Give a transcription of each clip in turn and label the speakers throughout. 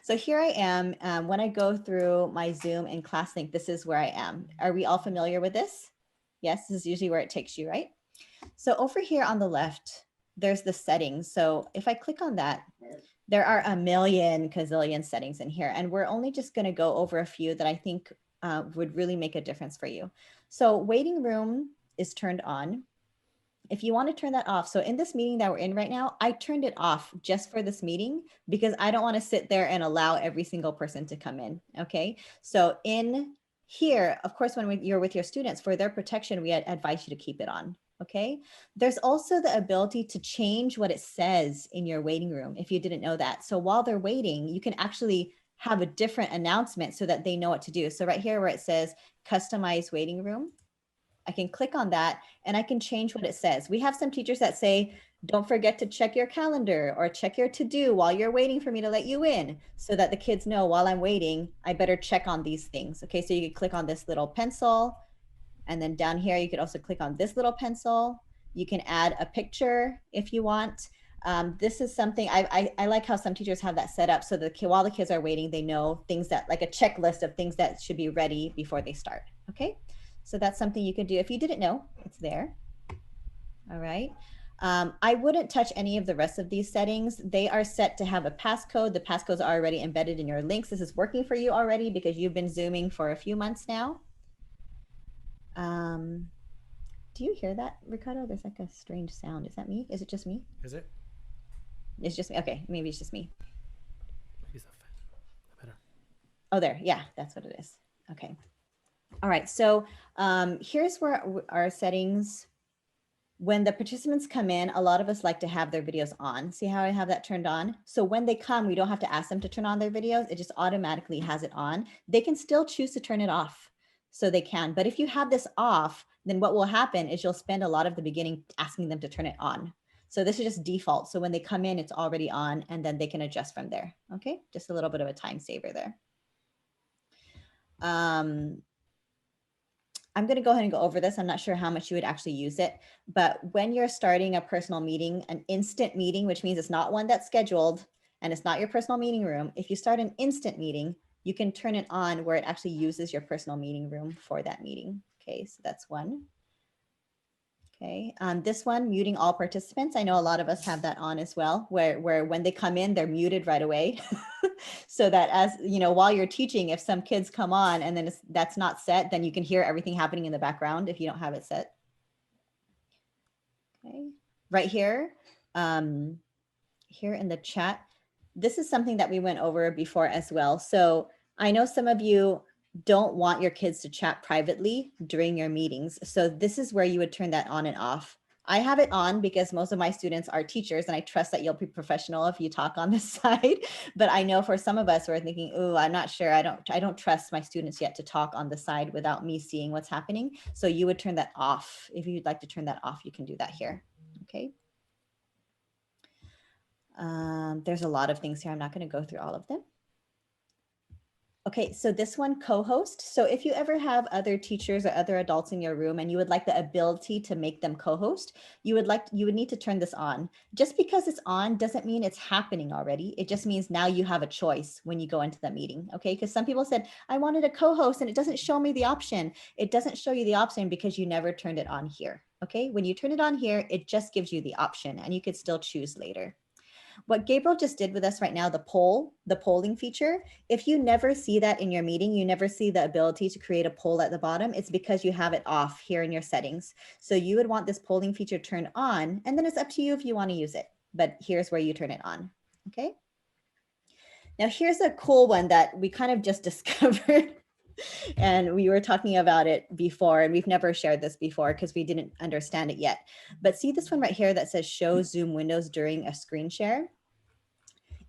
Speaker 1: So here I am. When I go through my Zoom and ClassLink, this is where I am. Are we all familiar with this? Yes, this is usually where it takes you, right? So over here on the left, there's the settings. So if I click on that, there are a million gazillion settings in here, and we're only just going to go over a few that I think would really make a difference for you. So waiting room is turned on. If you want to turn that off, so in this meeting that we're in right now, I turned it off just for this meeting because I don't want to sit there and allow every single person to come in. Okay, so in here, of course, when you're with your students, for their protection, we advise you to keep it on. Okay, there's also the ability to change what it says in your waiting room if you didn't know that. So while they're waiting, you can actually have a different announcement so that they know what to do. So right here where it says customize waiting room, I can click on that and I can change what it says. We have some teachers that say, don't forget to check your calendar or check your to-do while you're waiting for me to let you in, so that the kids know while I'm waiting, I better check on these things. Okay, so you can click on this little pencil, and then down here, you could also click on this little pencil. You can add a picture if you want. This is something I like how some teachers have that set up so that while the kids are waiting, they know things that, like a checklist of things that should be ready before they start. Okay, so that's something you can do. If you didn't know, it's there. All right. I wouldn't touch any of the rest of these settings. They are set to have a passcode. The passcodes are already embedded in your links. This is working for you already because you've been Zooming for a few months now. Do you hear that, Ricardo? There's like a strange sound. Is that me? Is it just me?
Speaker 2: Is it?
Speaker 1: It's just me. Okay, maybe it's just me.
Speaker 2: Maybe it's the fan. Better.
Speaker 1: Oh, there. Yeah, that's what it is. Okay. All right. So here's where our settings. When the participants come in, a lot of us like to have their videos on. See how I have that turned on? So when they come, we don't have to ask them to turn on their videos. It just automatically has it on. They can still choose to turn it off. So they can. But if you have this off, then what will happen is you'll spend a lot of the beginning asking them to turn it on. So this is just default. So when they come in, it's already on, and then they can adjust from there. Okay, just a little bit of a time saver there. I'm going to go ahead and go over this. I'm not sure how much you would actually use it, but when you're starting a personal meeting, an instant meeting, which means it's not one that's scheduled and it's not your personal meeting room. If you start an instant meeting, you can turn it on where it actually uses your personal meeting room for that meeting. Okay, so that's one. Okay, this one, muting all participants. I know a lot of us have that on as well, where when they come in, they're muted right away. So that, as you know, while you're teaching, if some kids come on and then that's not set, then you can hear everything happening in the background if you don't have it set. Okay, right here, here in the chat, this is something that we went over before as well. So I know some of you don't want your kids to chat privately during your meetings. So this is where you would turn that on and off. I have it on because most of my students are teachers, and I trust that you'll be professional if you talk on this side. But I know for some of us who are thinking, oh, I'm not sure. I don't trust my students yet to talk on the side without me seeing what's happening. So you would turn that off. If you'd like to turn that off, you can do that here. Okay. There's a lot of things here. I'm not going to go through all of them. Okay, so this one, co-host. So if you ever have other teachers or other adults in your room and you would like the ability to make them co-host, you would need to turn this on. Just because it's on doesn't mean it's happening already. It just means now you have a choice when you go into the meeting, okay? Because some people said, I wanted a co-host and it doesn't show me the option. It doesn't show you the option because you never turned it on here, okay? When you turn it on here, it just gives you the option and you could still choose later. What Gabriel just did with us right now, the polling feature, if you never see that in your meeting, you never see the ability to create a poll at the bottom, it's because you have it off here in your settings. So you would want this polling feature turned on, and then it's up to you if you want to use it. But here's where you turn it on, okay? Now here's a cool one that we kind of just discovered. And we were talking about it before, and we've never shared this before because we didn't understand it yet. But see this one right here that says show Zoom windows during a screen share?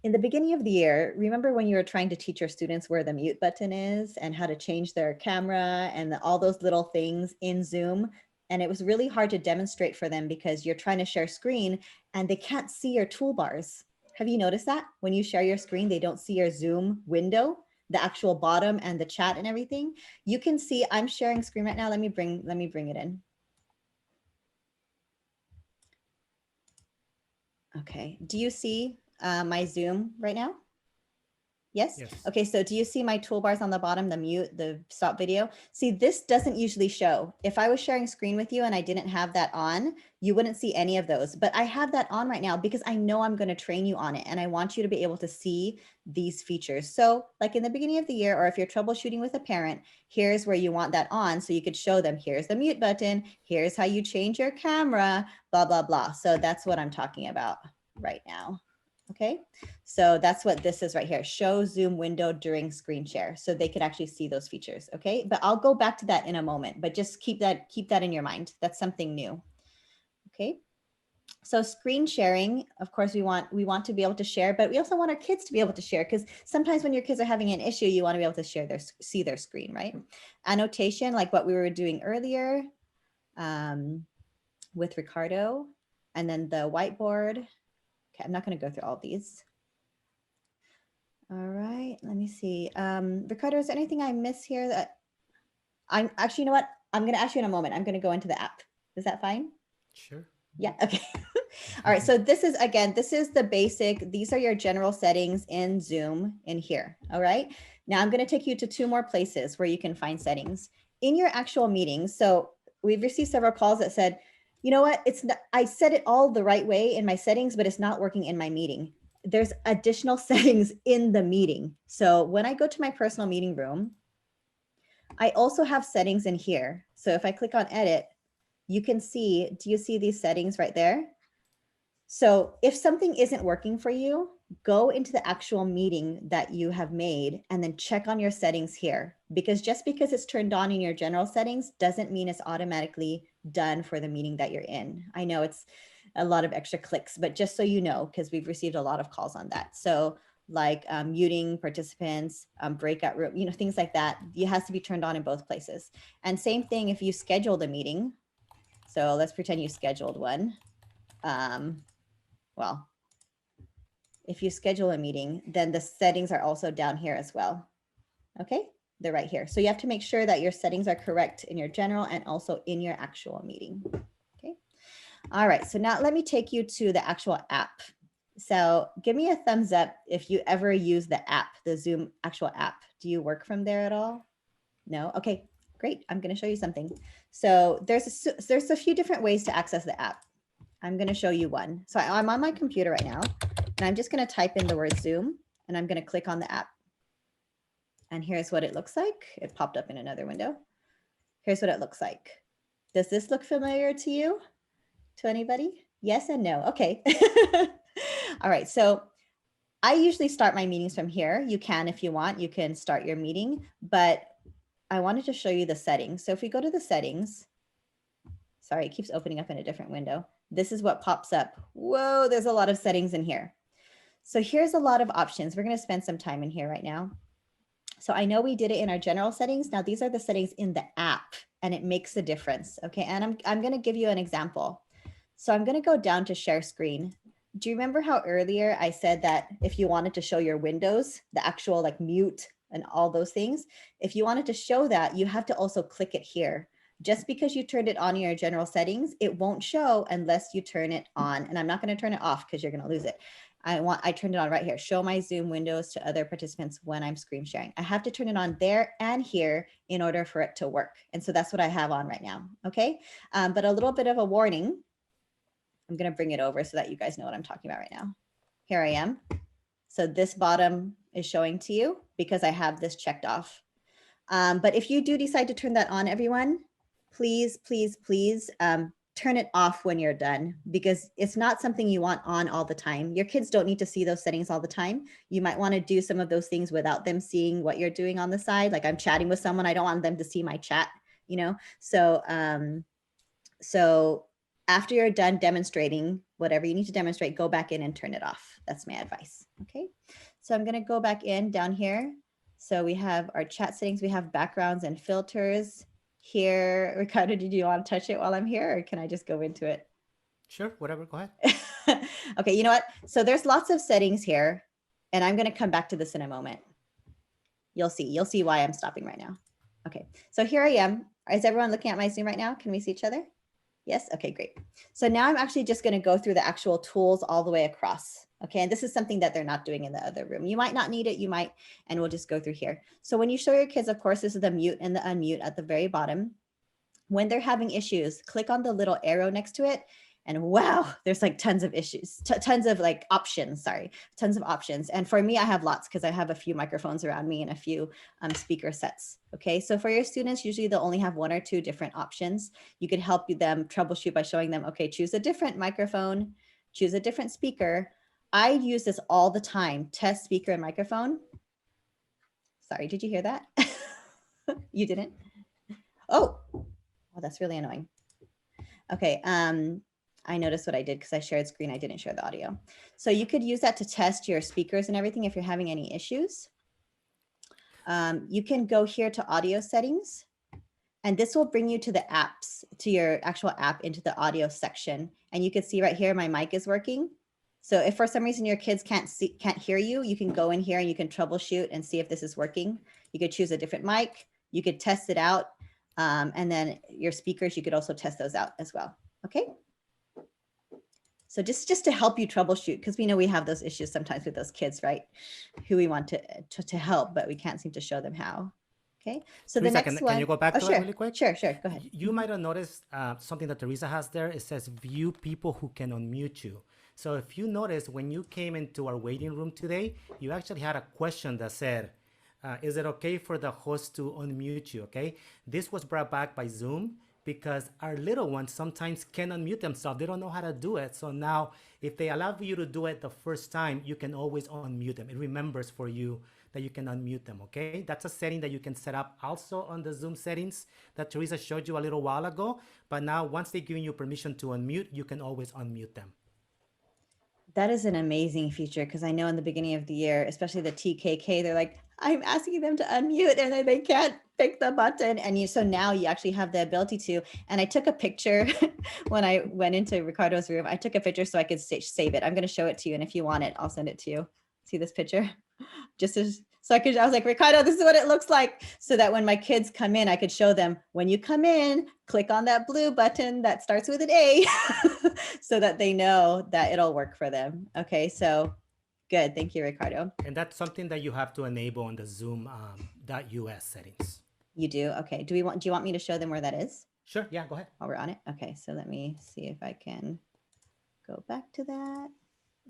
Speaker 1: In the beginning of the year, remember when you were trying to teach your students where the mute button is and how to change their camera and all those little things in Zoom? And it was really hard to demonstrate for them because you're trying to share screen and they can't see your toolbars. Have you noticed that? When you share your screen, they don't see your Zoom window, the actual bottom and the chat and everything. You can see I'm sharing screen right now. Let me bring it in. Okay. Do you see my Zoom right now? Yes?
Speaker 2: Yes.
Speaker 1: Okay, so do you see my toolbars on the bottom, the mute, the stop video? See, this doesn't usually show. If I was sharing screen with you and I didn't have that on, you wouldn't see any of those. But I have that on right now because I know I'm going to train you on it and I want you to be able to see these features. So like in the beginning of the year, or if you're troubleshooting with a parent, here's where you want that on so you could show them, here's the mute button, here's how you change your camera, blah, blah, blah. So that's what I'm talking about right now. Okay, so that's what this is right here. Show Zoom window during screen share. So they could actually see those features. Okay, but I'll go back to that in a moment, but just keep that in your mind. That's something new. Okay. So screen sharing, of course, we want to be able to share, but we also want our kids to be able to share, because sometimes when your kids are having an issue, you want to be able to share see their screen, right? Annotation, like what we were doing earlier with Ricardo, and then the whiteboard. Okay, I'm not going to go through all these. All right, let me see. Ricardo, is there anything I miss here that I'm actually, you know what? I'm going to ask you in a moment. I'm going to go into the app. Is that fine?
Speaker 2: Sure.
Speaker 1: Yeah, okay. All right, so this is, again, this is the basic. These are your general settings in Zoom in here. All right, now I'm going to take you to 2 more places where you can find settings in your actual meetings. So we've received several calls that said, you know what, it's not, I set it all the right way in my settings, but it's not working in my meeting. There's additional settings in the meeting. So when I go to my personal meeting room, I also have settings in here. So if I click on edit, you can see, do you see these settings right there? So if something isn't working for you, go into the actual meeting that you have made and then check on your settings here, because just because it's turned on in your general settings doesn't mean it's automatically done for the meeting that you're in. I know it's a lot of extra clicks, but just so you know, because we've received a lot of calls on that. So like muting participants, breakout room, you know, things like that. It has to be turned on in both places. And same thing if you scheduled a meeting. So let's pretend you scheduled one. Well, if you schedule a meeting, then the settings are also down here as well. Okay, they're right here. So you have to make sure that your settings are correct in your general and also in your actual meeting. Okay. All right, so now let me take you to the actual app. So give me a thumbs up if you ever use the app, the Zoom actual app. Do you work from there at all? No? Okay, great. I'm going to show you something. So there's a few different ways to access the app. I'm going to show you one. So I'm on my computer right now, and I'm just going to type in the word Zoom, and I'm going to click on the app. And here's what it looks like. It popped up in another window. Here's what it looks like. Does this look familiar to you? To anybody? Yes and no. Okay. All right. So I usually start my meetings from here. You can, if you want, you can start your meeting, but I wanted to show you the settings. So if we go to the settings, sorry, it keeps opening up in a different window. This is what pops up. Whoa, there's a lot of settings in here. So here's a lot of options. We're going to spend some time in here right now. So I know we did it in our general settings. Now these are the settings in the app, and it makes a difference. Okay, and I'm going to give you an example. So I'm going to go down to share screen. Do you remember how earlier I said that if you wanted to show your windows, the actual like mute and all those things, if you wanted to show that, you have to also click it here. Just because you turned it on in your general settings, it won't show unless you turn it on. And I'm not going to turn it off because you're going to lose it. I turned it on right here. Show my Zoom windows to other participants when I'm screen sharing. I have to turn it on there and here in order for it to work. And so that's what I have on right now. Okay. But a little bit of a warning. I'm going to bring it over so that you guys know what I'm talking about right now. Here I am. So this bottom is showing to you because I have this checked off. But if you do decide to turn that on, everyone, please, please, please turn it off when you're done, because it's not something you want on all the time. Your kids don't need to see those settings all the time. You might want to do some of those things without them seeing what you're doing on the side. Like I'm chatting with someone, I don't want them to see my chat, you know? So, so after you're done demonstrating whatever you need to demonstrate, go back in and turn it off. That's my advice. Okay. So I'm going to go back in down here. So we have our chat settings, we have backgrounds and filters here. Ricardo, did you want to touch it while I'm here, or can I just go into it?
Speaker 2: Sure, whatever, go ahead.
Speaker 1: Okay, you know what? So there's lots of settings here, and I'm going to come back to this in a moment. You'll see why I'm stopping right now. Okay, so here I am. Is everyone looking at my Zoom right now? Can we see each other? Yes, okay, great. So now I'm actually just gonna go through the actual tools all the way across. Okay, and this is something that they're not doing in the other room. You might not need it, you might, and we'll just go through here. So when you show your kids, of course, this is the mute and the unmute at the very bottom. When they're having issues, click on the little arrow next to it. And wow, there's like tons of issues, tons of like options, sorry, tons of options. And for me, I have lots because I have a few microphones around me and a few speaker sets. Okay, so for your students, usually they'll only have one or two different options. You could help them troubleshoot by showing them, okay, choose a different microphone, choose a different speaker. I use this all the time, test speaker and microphone. Sorry, did you hear that? You didn't? Oh, well, that's really annoying. Okay, I noticed what I did because I shared screen. I didn't share the audio. So you could use that to test your speakers and everything if you're having any issues. You can go here to audio settings, and this will bring you to the apps, to your actual app into the audio section. And you can see right here, my mic is working. So if for some reason your kids can't hear you, you can go in here and you can troubleshoot and see if this is working. You could choose a different mic. You could test it out. And then your speakers, you could also test those out as well. Okay. So just to help you troubleshoot, because we know we have those issues sometimes with those kids, right? Who we want to help, but we can't seem to show them how. Okay. So
Speaker 2: Teresa,
Speaker 1: the next one.
Speaker 2: Can you go back to
Speaker 1: sure,
Speaker 2: that really quick?
Speaker 1: Sure. Go ahead.
Speaker 2: You might have noticed something that Teresa has there. It says view people who can unmute you. So if you notice, when you came into our waiting room today, you actually had a question that said, is it okay for the host to unmute you? Okay. This was brought back by Zoom because our little ones sometimes can unmute themselves. They don't know how to do it. So now if they allow you to do it the first time, you can always unmute them. It remembers for you that you can unmute them, okay? That's a setting that you can set up also on the Zoom settings that Teresa showed you a little while ago. But now once they're giving you permission to unmute, you can always unmute them.
Speaker 1: That is an amazing feature because I know in the beginning of the year, especially the TKK, they're like, I'm asking them to unmute and then they can't pick the button. And so now you actually have the ability to. And I took a picture when I went into Ricardo's room. I took a picture so I could save it. I'm going to show it to you. And if you want it, I'll send it to you. See this picture? Just as so I was like, Ricardo, this is what it looks like. So that when my kids come in, I could show them, when you come in, click on that blue button that starts with an A so that they know that it'll work for them. Okay, so good. Thank you, Ricardo.
Speaker 2: And that's something that you have to enable on the Zoom .us settings.
Speaker 1: You do? Okay. Do you want me to show them where that is?
Speaker 2: Sure. Yeah, go ahead.
Speaker 1: While we're on it. Okay, so let me see if I can go back to that.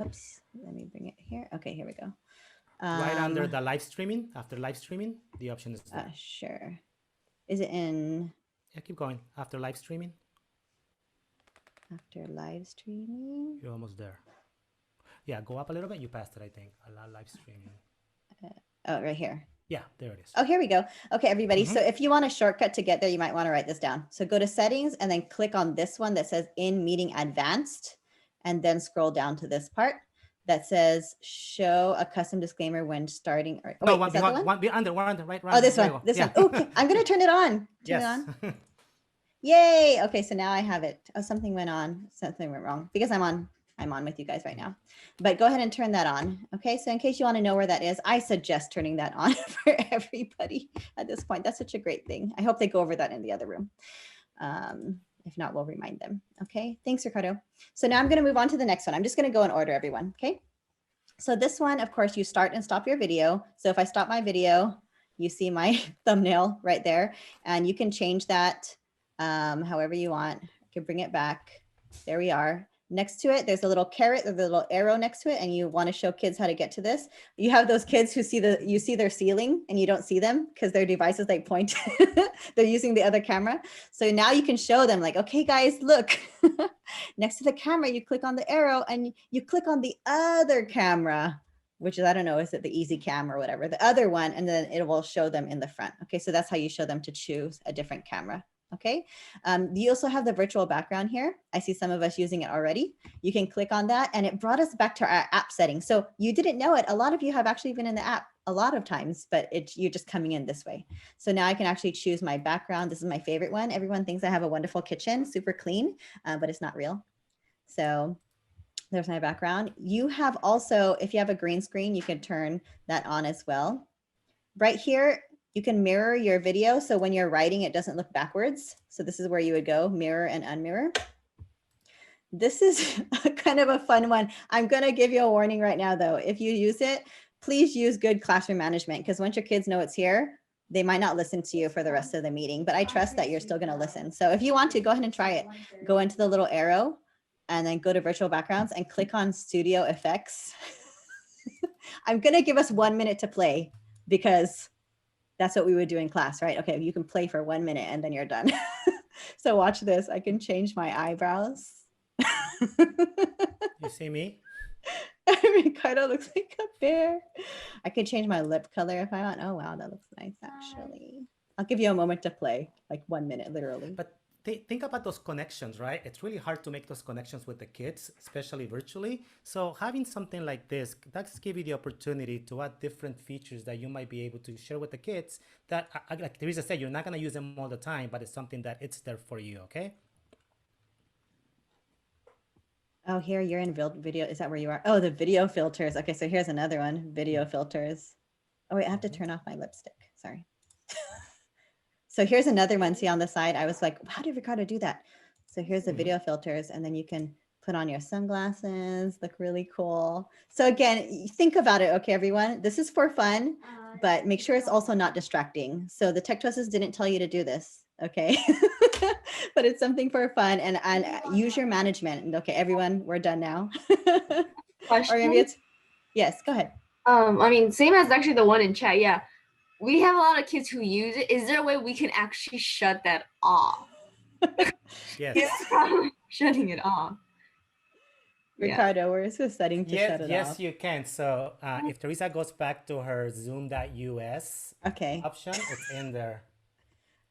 Speaker 1: Oops, let me bring it here. Okay, here we go.
Speaker 2: Right under the live streaming, after live streaming, the option is there.
Speaker 1: Sure. Is it in?
Speaker 2: Yeah, keep going. After live streaming.
Speaker 1: After live streaming.
Speaker 2: You're almost there. Yeah, go up a little bit. You passed it, I think. Live streaming.
Speaker 1: Oh, right here.
Speaker 2: Yeah, there it is.
Speaker 1: Oh, here we go. Okay, everybody. So if you want a shortcut to get there, you might want to write this down. So go to settings and then click on this one that says in meeting advanced, and then scroll down to this part that says show a custom disclaimer when starting. Or,
Speaker 2: no, wait, one under, right?
Speaker 1: Oh, this one. This one. Okay, I'm going to turn it on. Turn it on. Yay. Okay, so now I have it. Oh, something went on. Something went wrong because I'm on with you guys right now. But go ahead and turn that on. Okay, so in case you want to know where that is, I suggest turning that on for everybody at this point. That's such a great thing. I hope they go over that in the other room. If not, we'll remind them. Okay, thanks, Ricardo. So now I'm going to move on to the next one. I'm just going to go in order, everyone. Okay, so this one, of course, you start and stop your video. So if I stop my video, you see my thumbnail right there, and you can change that however you want. You can bring it back. There we are. Next to it, there's a little caret or the little arrow next to it, and you want to show kids how to get to this. You have those kids who see their ceiling and you don't see them because their devices like point. They're using the other camera. So now you can show them like, okay, guys, look. Next to the camera, you click on the arrow and you click on the other camera, which is, I don't know, is it the Easy Cam or whatever, the other one, and then it will show them in the front. Okay, so that's how you show them to choose a different camera. Okay, you also have the virtual background here. I see some of us using it already. You can click on that and it brought us back to our app settings. So you didn't know it. A lot of you have actually been in the app a lot of times, but you're just coming in this way. So now I can actually choose my background. This is my favorite one. Everyone thinks I have a wonderful kitchen, super clean, but it's not real. So there's my background. You have also, if you have a green screen, you can turn that on as well. Right here, You can mirror your video. So when you're writing, it doesn't look backwards. So this is where you would go, mirror and unmirror. This is kind of a fun one. I'm going to give you a warning right now, though. If you use it, please use good classroom management, because once your kids know it's here, they might not listen to you for the rest of the meeting, but I trust that you're still going to listen. So if you want to, go ahead and try it. Go into the little arrow and then go to virtual backgrounds and click on studio effects. I'm going to give us 1 minute to play, because that's what we would do in class, right? Okay, you can play for 1 minute and then you're done. So watch this. I can change my eyebrows.
Speaker 2: You see me?
Speaker 1: Ricardo looks like a bear. I could change my lip color if I want. Oh, wow, that looks nice, actually. I'll give you a moment to play, like 1 minute, literally.
Speaker 2: But think about those connections, right? It's really hard to make those connections with the kids, especially virtually. So having something like this, that's give you the opportunity to add different features that you might be able to share with the kids that, like Teresa said, you're not going to use them all the time, but it's something that it's there for you, okay?
Speaker 1: Oh, here you're in video. Is that where you are? Oh, the video filters. Okay, so here's another one, video filters. Oh, wait, I have to turn off my lipstick. Sorry. So here's another one. See on the side, I was like, how did Ricardo do that? So here's the video filters, and then you can put on your sunglasses, look really cool. So again, think about it, okay, everyone? This is for fun, but make sure it's also not distracting. So the Tech Toasters didn't tell you to do this, okay? But it's something for fun, and use your management. And okay, everyone, we're done now. Or maybe it's, yes, go ahead.
Speaker 3: I mean, same as actually the one in chat. Yeah, we have a lot of kids who use it. Is there a way we can actually shut that off?
Speaker 2: Yes.
Speaker 3: Shutting it off.
Speaker 1: Ricardo, where is the setting to shut it off?
Speaker 2: Yes, you can. So if Teresa goes back to her Zoom.us option, it's in there.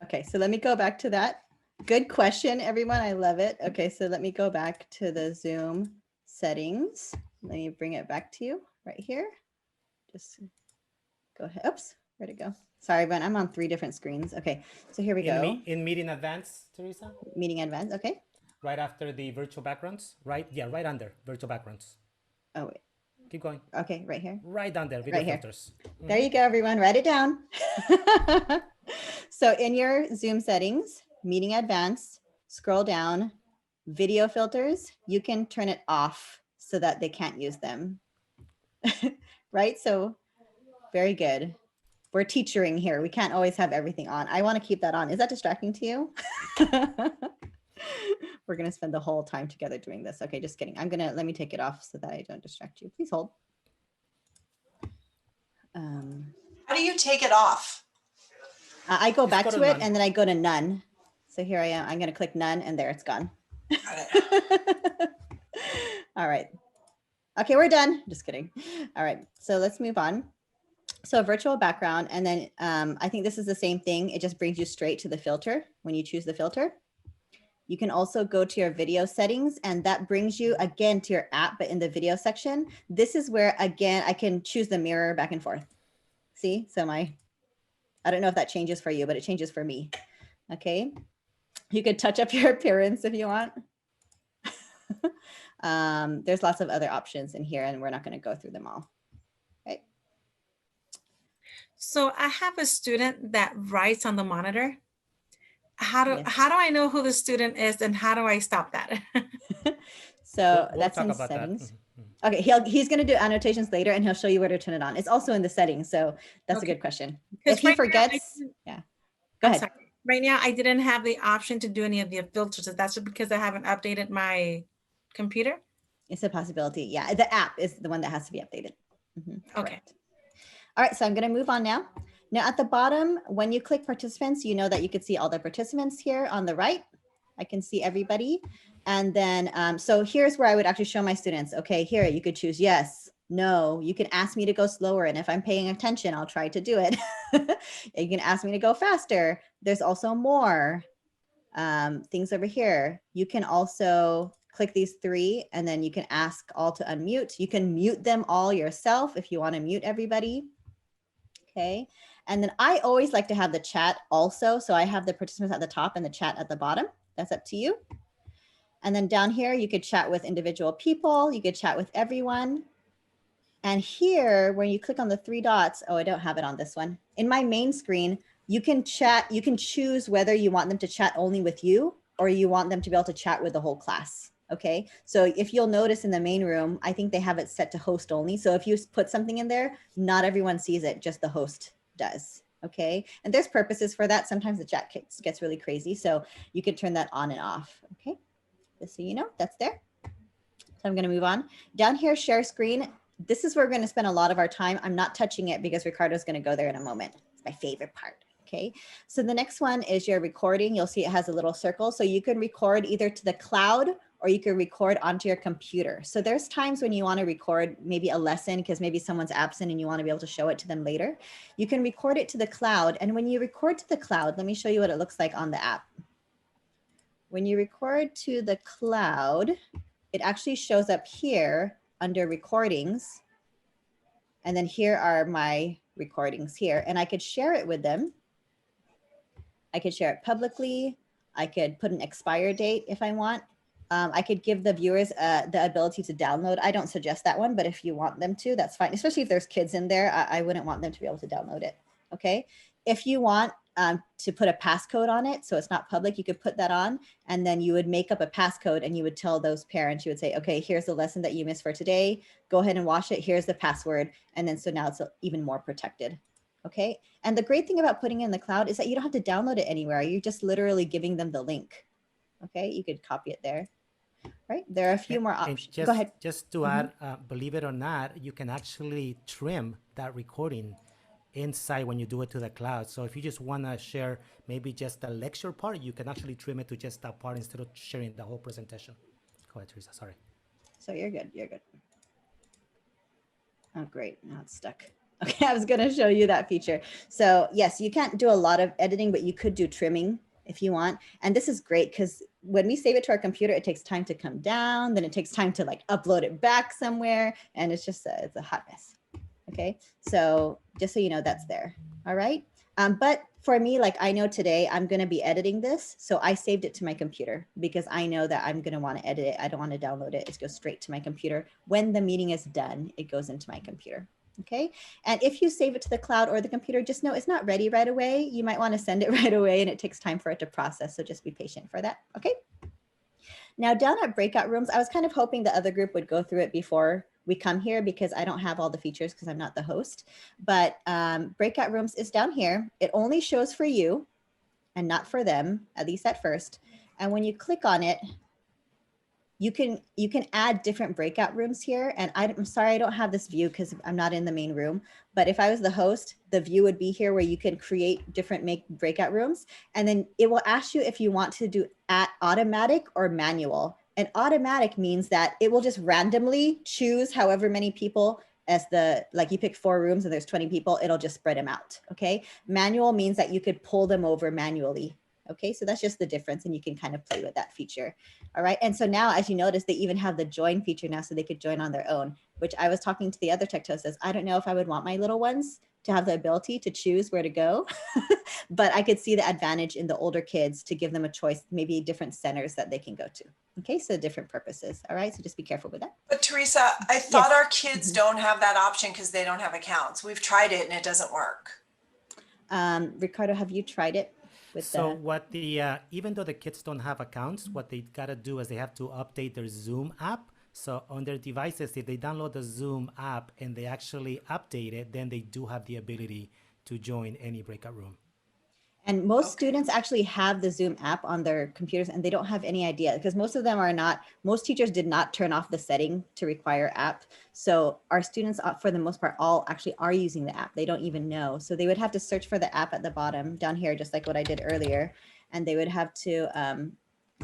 Speaker 1: Okay, so let me go back to that. Good question, everyone. I love it. Okay, so let me go back to the Zoom settings. Let me bring it back to you right here. Just go ahead. Oops, where'd it go? Sorry, everyone. I'm on 3 different screens. Okay, so here we go.
Speaker 2: In Meeting Advanced, Teresa?
Speaker 1: Meeting Advanced, okay.
Speaker 2: Right after the virtual backgrounds, right? Yeah, right under virtual backgrounds.
Speaker 1: Oh, wait.
Speaker 2: Keep going.
Speaker 1: Okay, right here.
Speaker 2: Right under video filters.
Speaker 1: There you go, everyone. Write it down. So in your Zoom settings, Meeting Advanced, scroll down, video filters, you can turn it off so that they can't use them. Right? So very good. We're teachering here. We can't always have everything on. I want to keep that on. Is that distracting to you? We're going to spend the whole time together doing this. Okay, just kidding. Let me take it off so that I don't distract you. Please hold.
Speaker 4: How do you take it off?
Speaker 1: I go back to it
Speaker 2: none.
Speaker 1: and then I go to none. So here I am. I'm going to click none and there it's gone. All right. Okay, we're done. Just kidding. All right, so let's move on. So virtual background, and then I think this is the same thing. It just brings you straight to the filter when you choose the filter. You can also go to your video settings, and that brings you again to your app, but in the video section. This is where, again, I can choose the mirror back and forth. See, so I don't know if that changes for you, but it changes for me. Okay, you could touch up your appearance if you want. There's lots of other options in here, and we're not going to go through them all. Right.
Speaker 5: So I have a student that writes on the monitor. How do I know who the student is, and how do I stop that?
Speaker 1: So
Speaker 2: We'll
Speaker 1: that's
Speaker 2: talk
Speaker 1: in
Speaker 2: about
Speaker 1: settings.
Speaker 2: that.
Speaker 1: Okay, he's going to do annotations later, and he'll show you where to turn it on. It's also in the settings, so that's a good question. If he forgets, yeah, go ahead.
Speaker 5: Right now, I didn't have the option to do any of the filters. That's because I haven't updated my computer.
Speaker 1: It's a possibility. Yeah, the app is the one that has to be updated.
Speaker 5: Okay.
Speaker 1: All right, so I'm going to move on now. Now at the bottom, when you click participants, you know that you could see all the participants here on the right. I can see everybody. And then, so here's where I would actually show my students, okay, here you could choose yes, no, you can ask me to go slower. And if I'm paying attention, I'll try to do it. You can ask me to go faster. There's also more things over here. You can also click these 3 and then you can ask all to unmute. You can mute them all yourself if you want to mute everybody. Okay. And then I always like to have the chat also. So I have the participants at the top and the chat at the bottom. That's up to you. And then down here, you could chat with individual people. You could chat with everyone. And here, when you click on the three dots, oh, I don't have it on this one. In my main screen, you can chat, you can choose whether you want them to chat only with you or you want them to be able to chat with the whole class. Okay, so if you'll notice in the main room, I think they have it set to host only. So if you put something in there, not everyone sees it, just the host does. Okay, and there's purposes for that. Sometimes the chat gets really crazy, so you can turn that on and off. Okay, just so you know, that's there. So I'm going to move on. Down here, share screen. This is where we're going to spend a lot of our time. I'm not touching it because Ricardo's going to go there in a moment. It's my favorite part. Okay, so the next one is your recording. You'll see it has a little circle. So you can record either to the cloud or you can record onto your computer. So there's times when you want to record maybe a lesson because maybe someone's absent and you want to be able to show it to them later. You can record it to the cloud. And when you record to the cloud, let me show you what it looks like on the app. When you record to the cloud, it actually shows up here under recordings. And then here are my recordings here. And I could share it with them. I could share it publicly. I could put an expire date if I want. I could give the viewers the ability to download. I don't suggest that one, but if you want them to, that's fine. Especially if there's kids in there, I wouldn't want them to be able to download it. Okay. If you want to put a passcode on it, so it's not public, you could put that on, and then you would make up a passcode and you would tell those parents, you would say, okay, here's the lesson that you missed for today. Go ahead and watch it. Here's the password. And then so now it's even more protected. Okay. And the great thing about putting it in the cloud is that you don't have to download it anywhere. You're just literally giving them the link. Okay. You could copy it there. Right. There are a few more options. Go ahead.
Speaker 2: Just to add, believe it or not, you can actually trim that recording inside when you do it to the cloud. So if you just want to share maybe just the lecture part, you can actually trim it to just that part instead of sharing the whole presentation. Go ahead, Teresa. Sorry.
Speaker 1: So you're good. You're good. Oh, great. Now it's stuck. Okay, I was going to show you that feature. So yes, you can't do a lot of editing, but you could do trimming if you want. And this is great because when we save it to our computer, it takes time to come down, then it takes time to like upload it back somewhere. And it's just, it's a hot mess. Okay, so just so you know, that's there. All right. But for me, like I know today I'm going to be editing this. So I saved it to my computer because I know that I'm going to want to edit it. I don't want to download it. It goes straight to my computer. When the meeting is done, it goes into my computer. Okay. And if you save it to the cloud or the computer, just know it's not ready right away. You might want to send it right away and it takes time for it to process. So just be patient for that. Okay. Now down at breakout rooms, I was kind of hoping the other group would go through it before we come here because I don't have all the features because I'm not the host, but breakout rooms is down here. It only shows for you and not for them, at least at first. And when you click on it, you can add different breakout rooms here. And I'm sorry, I don't have this view because I'm not in the main room, but if I was the host, the view would be here where you can create different breakout rooms. And then it will ask you if you want to do automatic or manual. And automatic means that it will just randomly choose however many people as like you pick 4 rooms and there's 20 people, it'll just spread them out. Okay. Manual means that you could pull them over manually. Okay, so that's just the difference and you can kind of play with that feature. All right, and so now as you notice, they even have the join feature now so they could join on their own, which I was talking to the other tech says, I don't know if I would want my little ones to have the ability to choose where to go, but I could see the advantage in the older kids to give them a choice, maybe different centers that they can go to. Okay, so different purposes. All right, so just be careful with that.
Speaker 4: But Teresa, I thought our kids don't have that option because they don't have accounts. We've tried it and it doesn't work.
Speaker 1: Ricardo, have you tried it?
Speaker 2: So what even though the kids don't have accounts, what they got to do is they have to update their Zoom app. So on their devices, if they download the Zoom app and they actually update it, then they do have the ability to join any breakout room.
Speaker 1: And most students actually have the Zoom app on their computers and they don't have any idea because most of them are not, most teachers did not turn off the setting to require app. So our students, for the most part, all actually are using the app. They don't even know. So they would have to search for the app at the bottom down here, just like what I did earlier. And they would have to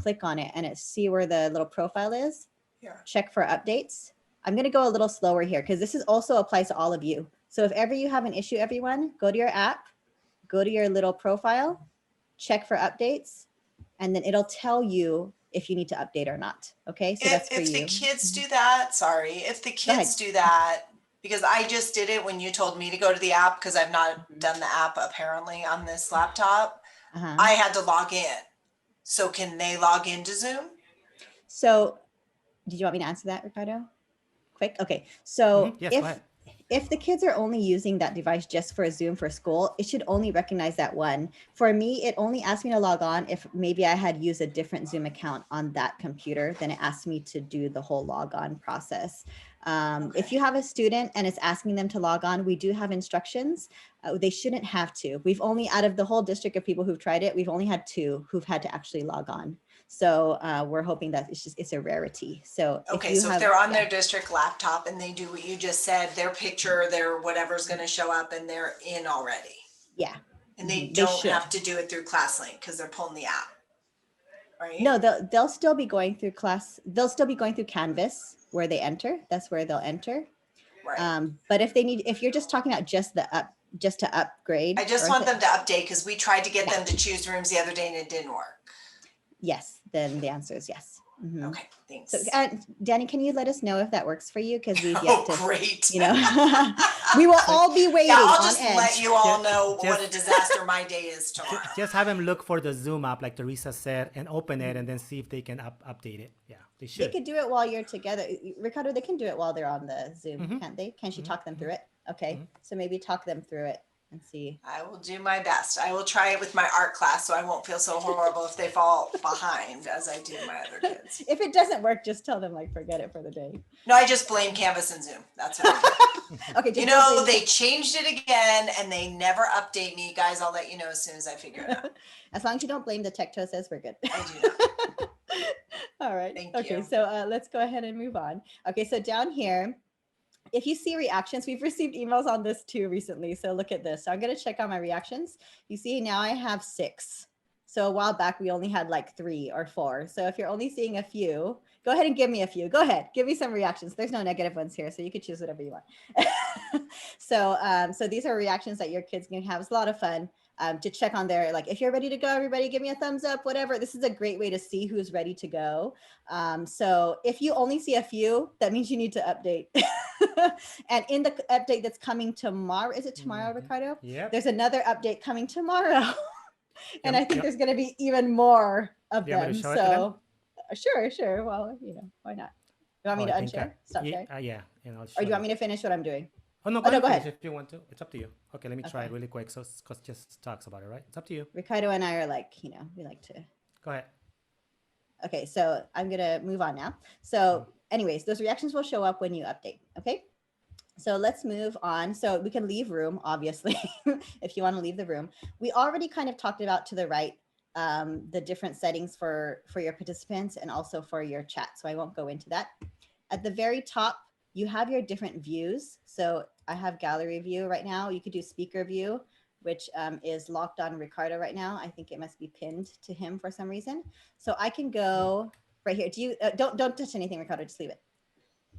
Speaker 1: click on it and see where the little profile is.
Speaker 4: Yeah.
Speaker 1: Check for updates. I'm going to go a little slower here because this is also applies to all of you. So if ever you have an issue, everyone, go to your app. Go to your little profile, check for updates, and then it'll tell you if you need to update or not. Okay, so that's for you.
Speaker 4: If the kids do that, if the kids do that, because I just did it when you told me to go to the app because I've not done the app apparently on this laptop. I had to log in. So can they log into Zoom?
Speaker 1: So did you want me to answer that, Ricardo? Quick? Okay, so
Speaker 2: Yes, go ahead.
Speaker 1: if the kids are only using that device just for Zoom for school, it should only recognize that one. For me, it only asked me to log on if maybe I had used a different Zoom account on that computer, then it asked me to do the whole log on process. If you have a student and it's asking them to log on, we do have instructions. They shouldn't have to. We've only, out of the whole district of people who've tried it, we've only had 2 who've had to actually log on. So we're hoping that it's a rarity. So
Speaker 4: okay, so if they're on their district laptop and they do what you just said, their picture, their whatever's going to show up and they're in already.
Speaker 1: Yeah.
Speaker 4: And they don't have to do it through ClassLink because they're pulling the app. Right?
Speaker 1: No, they'll still be going through they'll still be going through Canvas where they enter. That's where they'll enter.
Speaker 4: Right.
Speaker 1: But if you're just talking about just to upgrade.
Speaker 4: I just want them to update because we tried to get them to choose rooms the other day and it didn't work.
Speaker 1: Yes, then the answer is yes. Mm-hmm.
Speaker 4: Okay, thanks.
Speaker 1: So, Danny, can you let us know if that works for you? Because we've
Speaker 4: yet to, great.
Speaker 1: You know, we will all be waiting.
Speaker 4: Yeah, I'll just let you all know what a disaster my day is tomorrow.
Speaker 2: Just have them look for the Zoom app, like Teresa said, and open it, and then see if they can update it. Yeah, they should.
Speaker 1: They could do it while you're together. Ricardo, they can do it while they're on the Zoom, can't they? Can she talk them through it? Okay, so maybe talk them through it and see.
Speaker 4: I will do my best. I will try it with my art class so I won't feel so horrible if they fall behind as I do my other kids.
Speaker 1: If it doesn't work, just tell them like forget it for the day.
Speaker 4: No, I just blame Canvas and Zoom. That's what I do.
Speaker 1: Okay,
Speaker 4: you know, they changed it again and they never update me. Guys, I'll let you know as soon as I figure it out.
Speaker 1: As long as you don't blame the Tecto says, we're good.
Speaker 4: I do not.
Speaker 1: All right.
Speaker 4: Thank you.
Speaker 1: Okay, so let's go ahead and move on. Okay, so down here, if you see reactions, we've received emails on this too recently. So look at this. So I'm going to check on my reactions. You see now I have 6. So a while back, we only had like 3 or 4. So if you're only seeing a few, go ahead and give me a few. Go ahead. Give me some reactions. There's no negative ones here. So you could choose whatever you want. So these are reactions that your kids can have. It's a lot of fun. To check on their, like, if you're ready to go, everybody give me a thumbs up, whatever. This is a great way to see who's ready to go. So if you only see a few, that means you need to update. And in the update that's coming tomorrow, is it tomorrow, Ricardo?
Speaker 2: Yeah.
Speaker 1: There's another update coming tomorrow. And I think there's going to be even more of them. So sure. Well, you know, why not? You want me to unshare? Stop sharing?
Speaker 2: Yeah. And I'll
Speaker 1: or do you want me to finish what I'm doing?
Speaker 2: Oh, no, go ahead. If you want to. It's up to you. Okay, let me try it really quick. So, because just talks about it, right? It's up to you.
Speaker 1: Ricardo and I are like, you know, we like to.
Speaker 2: Go ahead.
Speaker 1: Okay, so I'm going to move on now. So anyways, those reactions will show up when you update. Okay, so let's move on. So we can leave room, obviously, if you want to leave the room. We already kind of talked about to the right, the different settings for your participants and also for your chat. So I won't go into that. At the very top, you have your different views. So I have gallery view right now. You could do speaker view, which is locked on Ricardo right now. I think it must be pinned to him for some reason. So I can go right here. Do you don't touch anything, Ricardo, just leave it.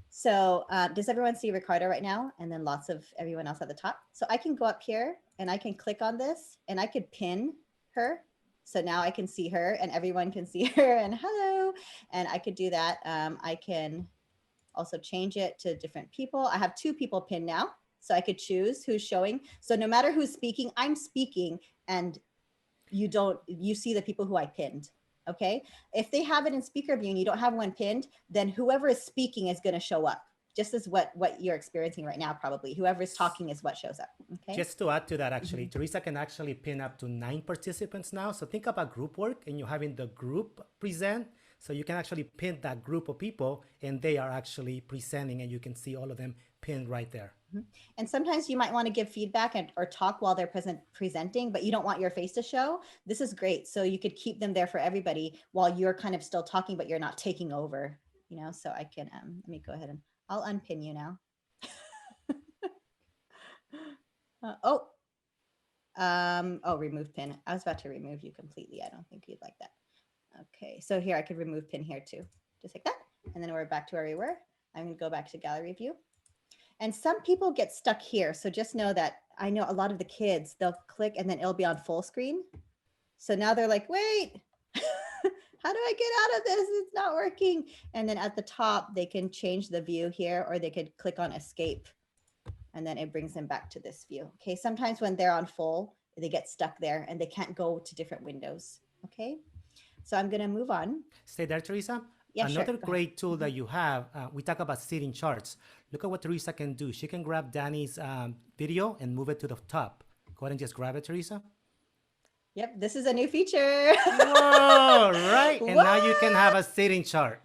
Speaker 1: So does everyone see Ricardo right now? And then lots of everyone else at the top. So I can go up here and I can click on this and I could pin her. So now I can see her and everyone can see her and hello. And I could do that. I can also change it to different people. I have 2 people pinned now. So I could choose who's showing. So no matter who's speaking, I'm speaking and you see the people who I pinned. Okay. If they have it in speaker view and you don't have one pinned, then whoever is speaking is going to show up. Just as what you're experiencing right now, probably. Whoever's talking is what shows up. Okay.
Speaker 2: Just to add to that, actually, Teresa can actually pin up to 9 participants now. So think about group work and you're having the group present. So you can actually pin that group of people and they are actually presenting and you can see all of them pinned right there.
Speaker 1: And sometimes you might want to give feedback or talk while they're presenting, but you don't want your face to show. This is great. So you could keep them there for everybody while you're kind of still talking, but you're not taking over, you know, so I can, let me go ahead and I'll unpin you now. Remove pin. I was about to remove you completely. I don't think you'd like that. Okay, so here I could remove pin here too, just like that. And then we're back to where we were. I'm gonna go back to gallery view. And some people get stuck here. So just know that I know a lot of the kids, they'll click and then it'll be on full screen. So now they're like, wait, how do I get out of this? It's not working. And then at the top, they can change the view here, or they could click on escape. And then it brings them back to this view. Okay, sometimes when they're on full, they get stuck there and they can't go to different windows. Okay, so I'm gonna move on.
Speaker 2: Stay there, Teresa.
Speaker 1: Yeah,
Speaker 2: Another
Speaker 1: sure.
Speaker 2: great tool that you have, we talk about seating charts. look at what Teresa can do. She can grab Danny's video and move it to the top. Go ahead and just grab it, Teresa.
Speaker 1: Yep, this is a new feature.
Speaker 2: Whoa, right. And now you can have a sitting chart.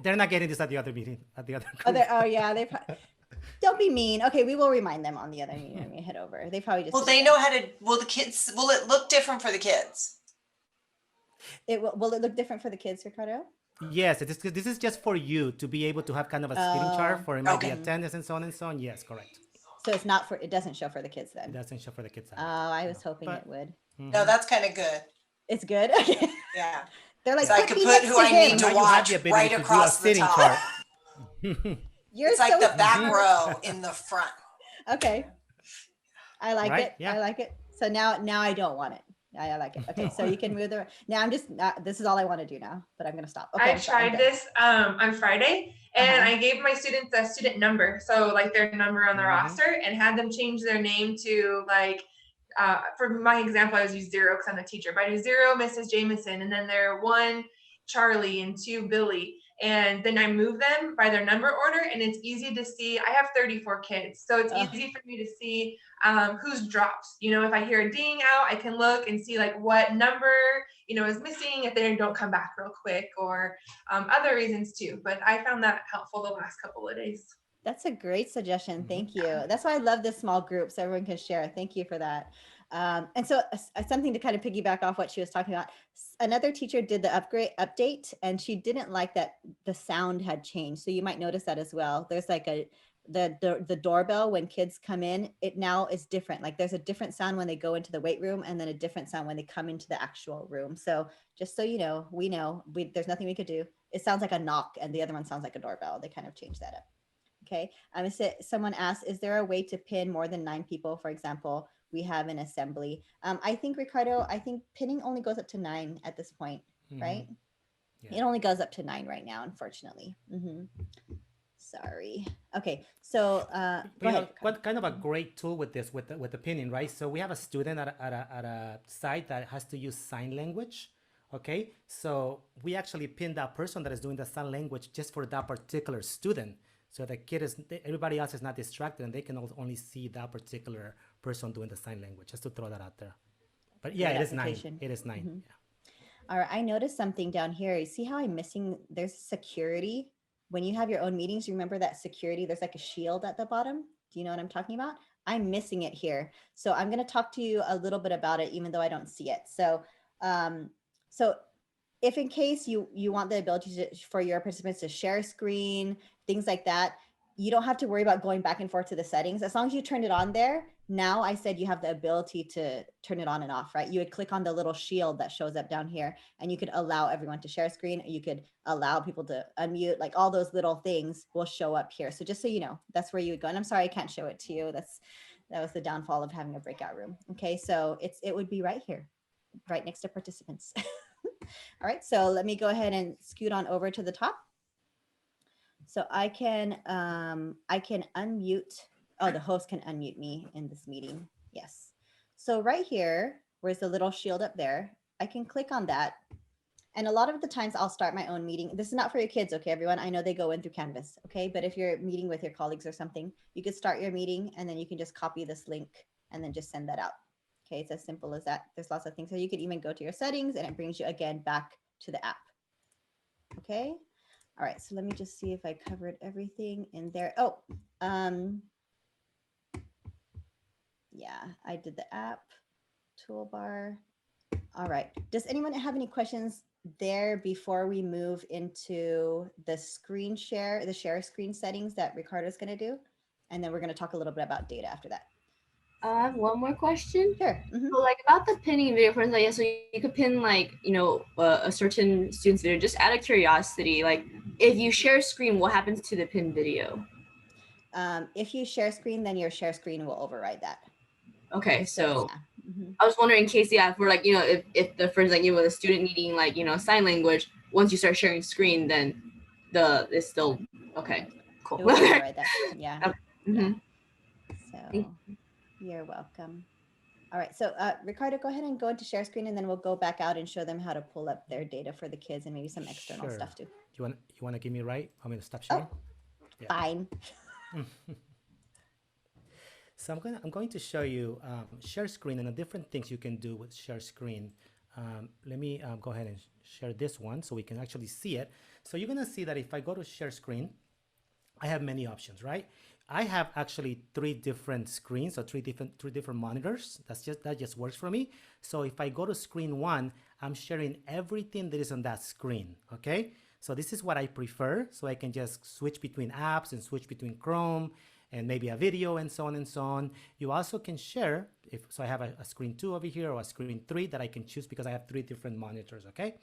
Speaker 2: They're not getting this at the other meeting, at the other group.
Speaker 1: Oh yeah, they don't be mean. Okay, we will remind them on the other meeting when we head over. They probably just
Speaker 4: Will they know how to, will it look different for the kids?
Speaker 1: Will it look different for the kids, Ricardo?
Speaker 2: Yes, this is just for you to be able to have kind of a sitting chart for maybe attendance and so on and so on. Yes, correct.
Speaker 1: So it's not it doesn't show for the kids then.
Speaker 2: It doesn't show for the kids.
Speaker 1: Oh, I was hoping it would.
Speaker 4: No, that's kind of good.
Speaker 1: It's good. Okay.
Speaker 4: Yeah.
Speaker 1: They're like,
Speaker 4: So I could put who I need to watch right across the top. It's like the back row in the front.
Speaker 1: Okay. I like it.
Speaker 2: Yeah.
Speaker 1: I like it. So now I don't want it. I like it. Okay, so you can move the. Now I'm just. This is all I want to do now, but I'm gonna stop. Okay,
Speaker 6: I tried this on Friday, and I gave my students a student number, so like their number on the roster, and had them change their name to like. For my example, I was used 0 because I'm the teacher, but I do 0 Mrs. Jameson, and then they're 1 Charlie and 2 Billy. And then I move them by their number order, and it's easy to see. I have 34 kids, so it's easy for me to see who's drops. You know, if I hear a ding out, I can look and see like what number, you know, is missing if they don't come back real quick, or other reasons too. But I found that helpful the last couple of days.
Speaker 1: That's a great suggestion. Thank you. That's why I love this small group, so everyone can share. Thank you for that. And so something to kind of piggyback off what she was talking about. Another teacher did the update, and she didn't like that the sound had changed. So you might notice that as well. There's like the doorbell when kids come in, it now is different. Like there's a different sound when they go into the weight room, and then a different sound when they come into the actual room. So just so you know, there's nothing we could do. It sounds like a knock, and the other one sounds like a doorbell. They kind of changed that up. Okay. Someone asked, is there a way to pin more than 9 people? For example, we have an assembly. I think, Ricardo, pinning only goes up to 9 at this point, right? Yeah. It only goes up to 9 right now, unfortunately. Sorry. Okay. So go ahead.
Speaker 2: What kind of a great tool with this, with the pinning, right? So we have a student at a site that has to use sign language. Okay. So we actually pin that person that is doing the sign language just for that particular student. So the everybody else is not distracted, and they can only see that particular person doing the sign language, just to throw that out there. But yeah, it is 9. It is 9. Yeah.
Speaker 1: All right, I noticed something down here. You see how I'm missing, there's security. When you have your own meetings, you remember that security, there's like a shield at the bottom. Do you know what I'm talking about? I'm missing it here. So I'm gonna talk to you a little bit about it, even though I don't see it. So, if in case you want the ability for your participants to share a screen, things like that, you don't have to worry about going back and forth to the settings. As long as you turn it on there, now I said you have the ability to turn it on and off, right? You would click on the little shield that shows up down here, and you could allow everyone to share a screen. You could allow people to unmute, like all those little things will show up here. So just so you know, that's where you would go. And I'm sorry, I can't show it to you. That was the downfall of having a breakout room. Okay, so it would be right here, right next to participants. All right, so let me go ahead and scoot on over to the top. So I can unmute. Oh, the host can unmute me in this meeting. Yes. So right here, where's the little shield up there, I can click on that. And a lot of the times I'll start my own meeting. This is not for your kids, okay, everyone? I know they go in through Canvas, okay? But if you're meeting with your colleagues or something, you could start your meeting, and then you can just copy this link and then just send that out. Okay, it's as simple as that. There's lots of things. So you could even go to your settings, and it brings you again back to the app. Okay. All right, so let me just see if I covered everything in there. Oh, yeah, I did the app toolbar. All right, does anyone have any questions there before we move into the screen share, the share screen settings that Ricardo's gonna do? And then we're gonna talk a little bit about data after that.
Speaker 3: I have one more question.
Speaker 1: Sure.
Speaker 3: So like about the pinning video, for instance, so you could pin like, you know, a certain student's video, just out of curiosity, like if you share screen, what happens to the pin video?
Speaker 1: If you share screen, then your share screen will override that.
Speaker 3: Okay, so
Speaker 1: yeah.
Speaker 3: I was wondering in case, yeah, for like, you know, if the friends like you with a student needing like, you know, sign language, once you start sharing screen, then it's still, okay, cool.
Speaker 1: It will override that, yeah.
Speaker 3: Okay.
Speaker 1: So you're welcome. All right, so Ricardo, go ahead and go into share screen, and then we'll go back out and show them how to pull up their data for the kids and maybe some external stuff too.
Speaker 2: You want to give me right? I'm going to stop sharing. Yeah.
Speaker 1: Fine.
Speaker 2: So I'm going to show you share screen and the different things you can do with share screen. Let me go ahead and share this one so we can actually see it. So you're gonna see that if I go to share screen, I have many options, right? I have actually three different screens or three different monitors. That just works for me. So if I go to screen one, I'm sharing everything that is on that screen, okay? So this is what I prefer. So I can just switch between apps and switch between Chrome and maybe a video and so on and so on. You also can share, so I have a screen 2 over here or a screen 3 that I can choose because I have 3 different monitors, okay?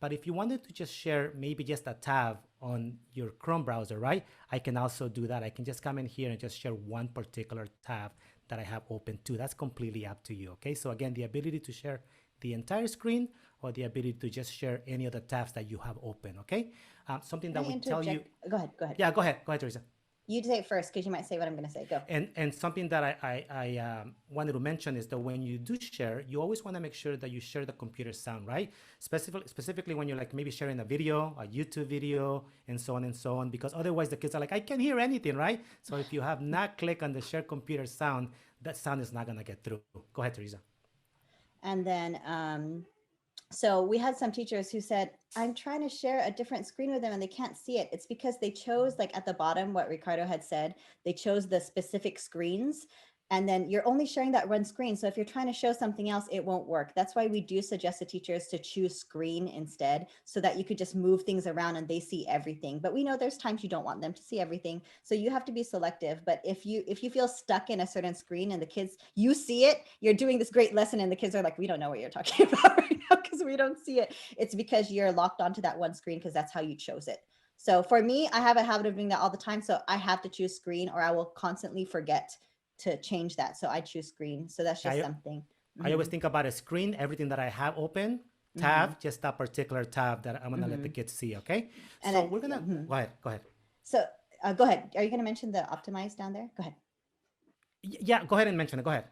Speaker 2: But if you wanted to just share maybe just a tab on your Chrome browser, right? I can also do that. I can just come in here and just share one particular tab that I have open too. That's completely up to you, okay? So again, the ability to share the entire screen or the ability to just share any of the tabs that you have open, okay? Something that we tell you.
Speaker 1: Go ahead.
Speaker 2: Yeah, go ahead, Teresa.
Speaker 1: You say it first because you might say what I'm going to say. Go.
Speaker 2: And something that I wanted to mention is that when you do share, you always want to make sure that you share the computer sound, right? Specifically when you're like maybe sharing a video, a YouTube video, and so on, because otherwise the kids are like, I can't hear anything, right? So if you have not clicked on the share computer sound, that sound is not going to get through. Go ahead, Teresa.
Speaker 1: And then, so we had some teachers who said, I'm trying to share a different screen with them and they can't see it. It's because they chose, like at the bottom, what Ricardo had said, they chose the specific screens. And then you're only sharing that one screen. So if you're trying to show something else, it won't work. That's why we do suggest to teachers to choose screen instead, so that you could just move things around and they see everything. But we know there's times you don't want them to see everything. So you have to be selective. But if you feel stuck in a certain screen and the kids, you see it, you're doing this great lesson and the kids are like, we don't know what you're talking about right now because we don't see it. It's because you're locked onto that one screen because that's how you chose it. So for me, I have a habit of doing that all the time. So I have to choose screen or I will constantly forget to change that. So I choose screen. So that's just something.
Speaker 2: I always think about a screen, everything that I have open, tab, just that particular tab that I'm gonna let the kids see, okay? And so we're gonna, go ahead.
Speaker 1: So go ahead. Are you gonna mention the optimize down there? Go ahead.
Speaker 2: Yeah, go ahead and mention it, go ahead.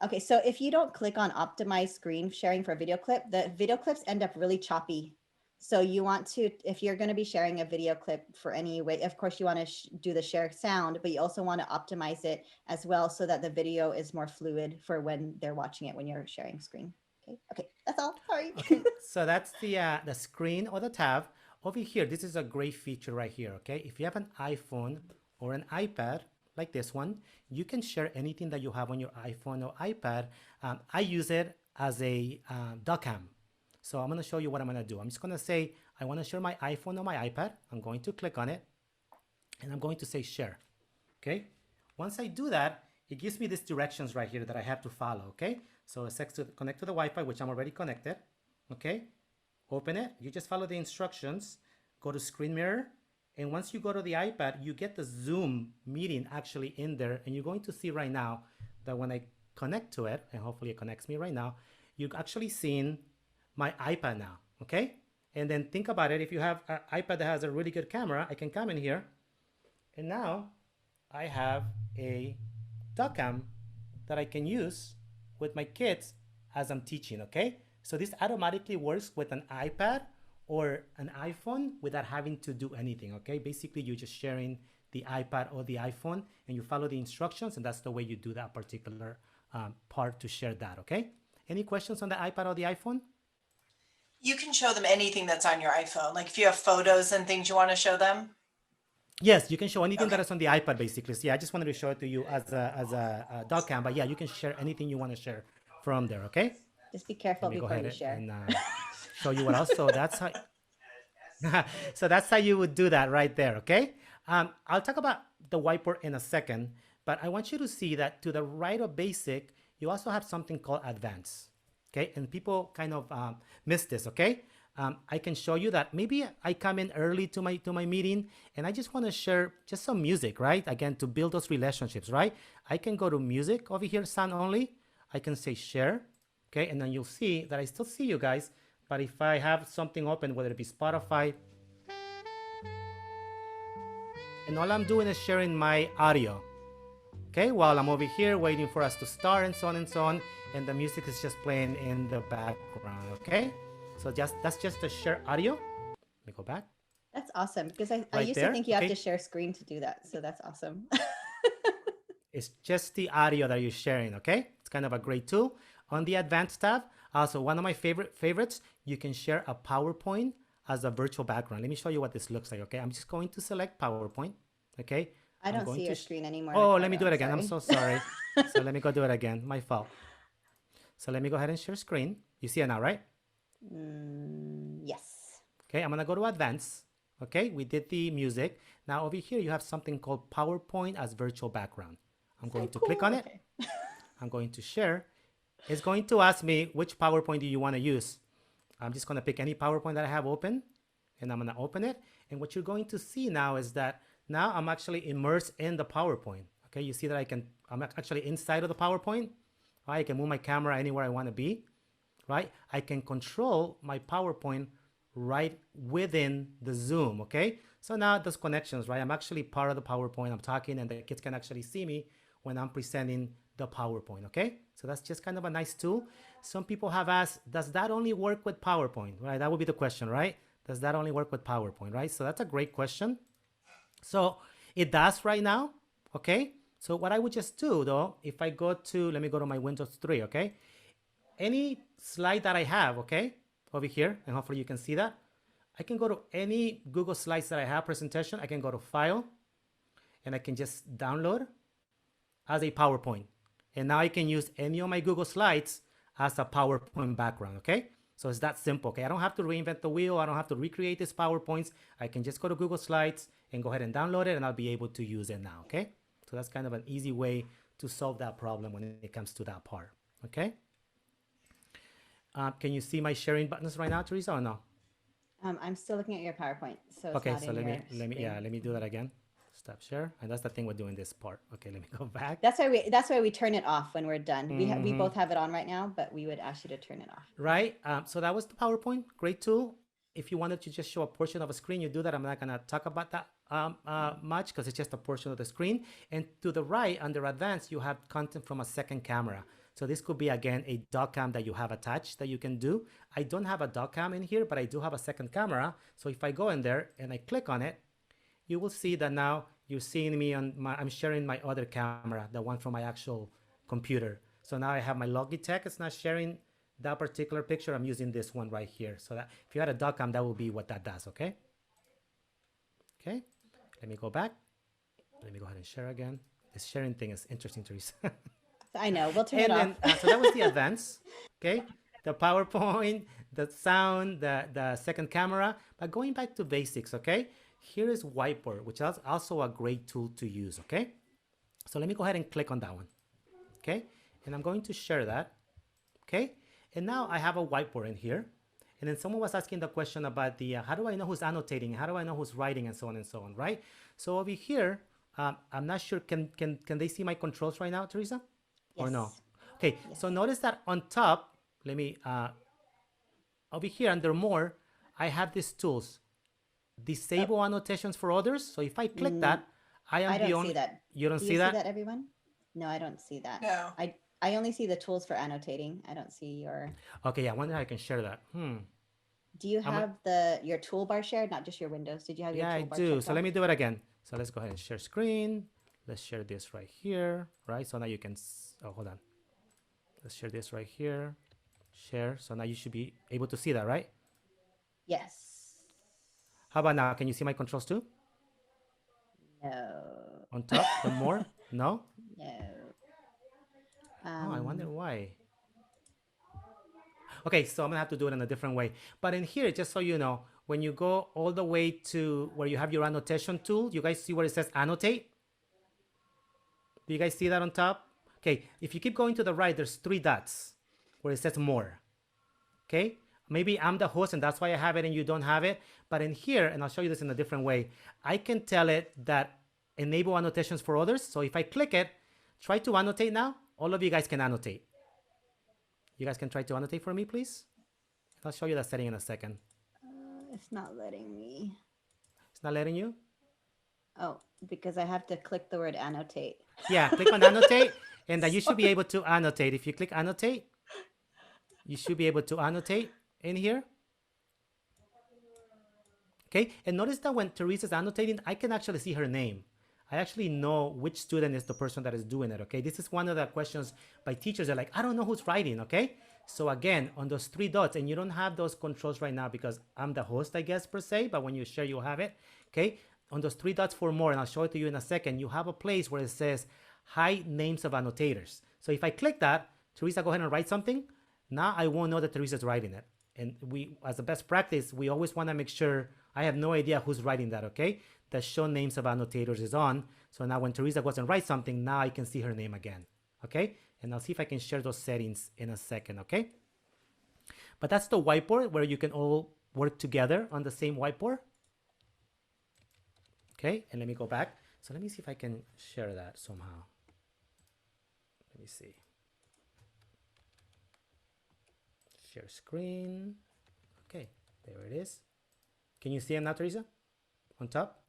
Speaker 1: Okay, so if you don't click on optimize screen sharing for video clip, the video clips end up really choppy. So you want to, if you're going to be sharing a video clip for any way, of course you want to do the share sound, but you also want to optimize it as well so that the video is more fluid for when they're watching it when you're sharing screen. Okay, that's all. Sorry.
Speaker 2: Okay, so that's the screen or the tab. Over here, this is a great feature right here, okay? If you have an iPhone or an iPad, like this one, you can share anything that you have on your iPhone or iPad. I use it as a doc cam. So I'm going to show you what I'm going to do. I'm just going to say, I want to share my iPhone or my iPad. I'm going to click on it and I'm going to say share. Okay. Once I do that, it gives me these directions right here that I have to follow. Okay. So it says to connect to the Wi-Fi, which I'm already connected. Okay. Open it. You just follow the instructions, go to screen mirror. And once you go to the iPad, you get the Zoom meeting actually in there. And you're going to see right now that when I connect to it, and hopefully it connects me right now, you've actually seen my iPad now, okay? And then think about it. If you have an iPad that has a really good camera, I can come in here. And now I have a doc cam that I can use with my kids as I'm teaching, okay? So this automatically works with an iPad or an iPhone without having to do anything, okay? Basically, you're just sharing the iPad or the iPhone and you follow the instructions, and that's the way you do that particular part to share that, okay? Any questions on the iPad or the iPhone?
Speaker 4: You can show them anything that's on your iPhone. Like if you have photos and things you want to show them.
Speaker 2: Yes, you can show anything that is on the iPad, basically. So yeah, I just wanted to show it to you as a doc cam, but yeah, you can share anything you want to share from there, okay?
Speaker 1: Just be careful before you share.
Speaker 2: And show you what else. So that's how. So that's how you would do that right there, okay? I'll talk about the whiteboard in a second, but I want you to see that to the right of basic, you also have something called advanced. Okay, and people kind of miss this, okay? I can show you that maybe I come in early to my meeting and I just want to share just some music, right? Again, to build those relationships, right? I can go to music over here, sound only. I can say share, okay? And then you'll see that I still see you guys, but if I have something open, whether it be Spotify, and all I'm doing is sharing my audio, okay? While I'm over here waiting for us to start and so on and so on. And the music is just playing in the background, okay? So that's just the share audio. Let me go back.
Speaker 1: That's awesome because I
Speaker 2: Right
Speaker 1: used
Speaker 2: there,
Speaker 1: to think you have
Speaker 2: okay?
Speaker 1: to share screen to do that. So that's awesome.
Speaker 2: It's just the audio that you're sharing, okay? It's kind of a great tool. On the advanced tab, also one of my favorites, you can share a PowerPoint as a virtual background. Let me show you what this looks like, okay? I'm just going to select PowerPoint, okay?
Speaker 1: I
Speaker 2: I'm
Speaker 1: don't
Speaker 2: going
Speaker 1: see
Speaker 2: to
Speaker 1: your screen anymore.
Speaker 2: Oh, let
Speaker 1: Ricardo,
Speaker 2: me do it again. I'm so sorry.
Speaker 1: sorry.
Speaker 2: So let me go do it again. My fault. So let me go ahead and share screen. You see it now, right?
Speaker 1: Yes.
Speaker 2: Okay, I'm gonna go to advanced. Okay, we did the music. Now over here, you have something called PowerPoint as virtual background. I'm going to click on it.
Speaker 1: Okay.
Speaker 2: I'm going to share. It's going to ask me which PowerPoint do you want to use. I'm just going to pick any PowerPoint that I have open, and I'm going to open it. And what you're going to see now is that now I'm actually immersed in the PowerPoint. Okay, you see that I'm actually inside of the PowerPoint. Right? I can move my camera anywhere I want to be. Right? I can control my PowerPoint right within the Zoom. Okay, so now there's connections, right? I'm actually part of the PowerPoint. I'm talking, and the kids can actually see me when I'm presenting the PowerPoint, okay? So that's just kind of a nice tool. Some people have asked, does that only work with PowerPoint, right? That would be the question, right? Does that only work with PowerPoint, right? So that's a great question. So it does right now, okay? So what I would just do though, if I go to, let me go to my Windows 3, okay? Any slide that I have, okay, over here, and hopefully you can see that, I can go to any Google Slides that I have presentation. I can go to File, and I can just download as a PowerPoint. And now I can use any of my Google Slides as a PowerPoint background, okay? So it's that simple, okay? I don't have to reinvent the wheel. I don't have to recreate these PowerPoints. I can just go to Google Slides and go ahead and download it, and I'll be able to use it now, okay? So that's kind of an easy way to solve that problem when it comes to that part, okay? Can you see my sharing buttons right now, Teresa, or no?
Speaker 1: I'm still looking at your PowerPoint. So it's
Speaker 2: Okay,
Speaker 1: not
Speaker 2: so
Speaker 1: in
Speaker 2: let
Speaker 1: your
Speaker 2: me
Speaker 1: screen.
Speaker 2: do that again. Stop share, and that's the thing with doing this part. Okay, let me go back.
Speaker 1: That's why we turn it off when we're done. We
Speaker 2: Mhm.
Speaker 1: both have it on right now, but we would ask you to turn it off.
Speaker 2: Right. So that was the PowerPoint. Great tool. If you wanted to just show a portion of a screen, you do that. I'm not gonna talk about that much because it's just a portion of the screen. And to the right, under advanced, you have content from a second camera. So this could be, again, a dock cam that you have attached that you can do. I don't have a dock cam in here, but I do have a second camera. So if I go in there and I click on it, you will see that now you're seeing me on I'm sharing my other camera, the one from my actual computer. So now I have my Logitech. It's not sharing that particular picture. I'm using this one right here. So that if you had a dock cam, that will be what that does, okay? Okay, let me go back. Let me go ahead and share again. This sharing thing is interesting, Teresa.
Speaker 1: I know, we'll turn it
Speaker 2: And
Speaker 1: off.
Speaker 2: then, so that was the advance, okay? The PowerPoint, the sound, the second camera. But going back to basics, okay? Here is Whiteboard, which is also a great tool to use, okay? So let me go ahead and click on that one, okay? And I'm going to share that, okay? And now I have a whiteboard in here. And then someone was asking the question about the, how do I know who's annotating? How do I know who's writing and so on, right? So over here, I'm not sure, can they see my controls right now, Teresa? Or no?
Speaker 1: Yes.
Speaker 2: Okay, so notice that on top, let me, over here under more, I have these tools. Disable annotations for others. So if I click that, I am
Speaker 1: I
Speaker 2: the
Speaker 1: don't
Speaker 2: only.
Speaker 1: see that.
Speaker 2: You don't
Speaker 1: Do
Speaker 2: see
Speaker 1: you
Speaker 2: that?
Speaker 1: see that, everyone? No, I don't see that.
Speaker 4: No.
Speaker 1: I only see the tools for annotating. I don't see your.
Speaker 2: Okay, I wonder how I can share that.
Speaker 1: Do you have your toolbar shared, not just your windows? Did you have your
Speaker 2: Yeah, I
Speaker 1: toolbar
Speaker 2: do.
Speaker 1: checked
Speaker 2: So let
Speaker 1: off?
Speaker 2: me do it again. So let's go ahead and share screen. Let's share this right here, right? So now you can, oh, hold on. Let's share this right here. Share. So now you should be able to see that, right?
Speaker 1: Yes.
Speaker 2: How about now? Can you see my controls too?
Speaker 1: No.
Speaker 2: On top, the more? No?
Speaker 1: No.
Speaker 2: Oh, I wonder why. Okay, so I'm gonna have to do it in a different way. But in here, just so you know, when you go all the way to where you have your annotation tool, you guys see where it says annotate? Do you guys see that on top? Okay, if you keep going to the right, there's 3 dots where it says more. Okay, maybe I'm the host and that's why I have it and you don't have it. But in here, and I'll show you this in a different way, I can tell it that enable annotations for others. So if I click it, try to annotate now. All of you guys can annotate. You guys can try to annotate for me, please. I'll show you that setting in a second.
Speaker 1: It's not letting me.
Speaker 2: It's not letting you?
Speaker 1: Oh, because I have to click the word annotate.
Speaker 2: Yeah, click on annotate, and you should be able to annotate. If you click annotate, you should be able to annotate in here. Okay, and notice that when Teresa's annotating, I can actually see her name. I actually know which student is the person that is doing it, okay? This is one of the questions by teachers. They're like, I don't know who's writing, okay? So again, on those 3 dots, and you don't have those controls right now because I'm the host, I guess, per se, but when you share, you'll have it, okay? On those 3 dots for more, and I'll show it to you in a second, you have a place where it says, hide names of annotators. So if I click that, Teresa, go ahead and write something. Now I won't know that Teresa's writing it. And we, as a best practice, we always want to make sure, I have no idea who's writing that, okay? The show names of annotators is on. So now when Teresa goes and writes something, now I can see her name again, okay? And I'll see if I can share those settings in a second, okay? But that's the whiteboard where you can all work together on the same whiteboard. Okay, and let me go back. So let me see if I can share that somehow. Let me see. Share screen. Okay, there it is. Can you see it now, Teresa? On top?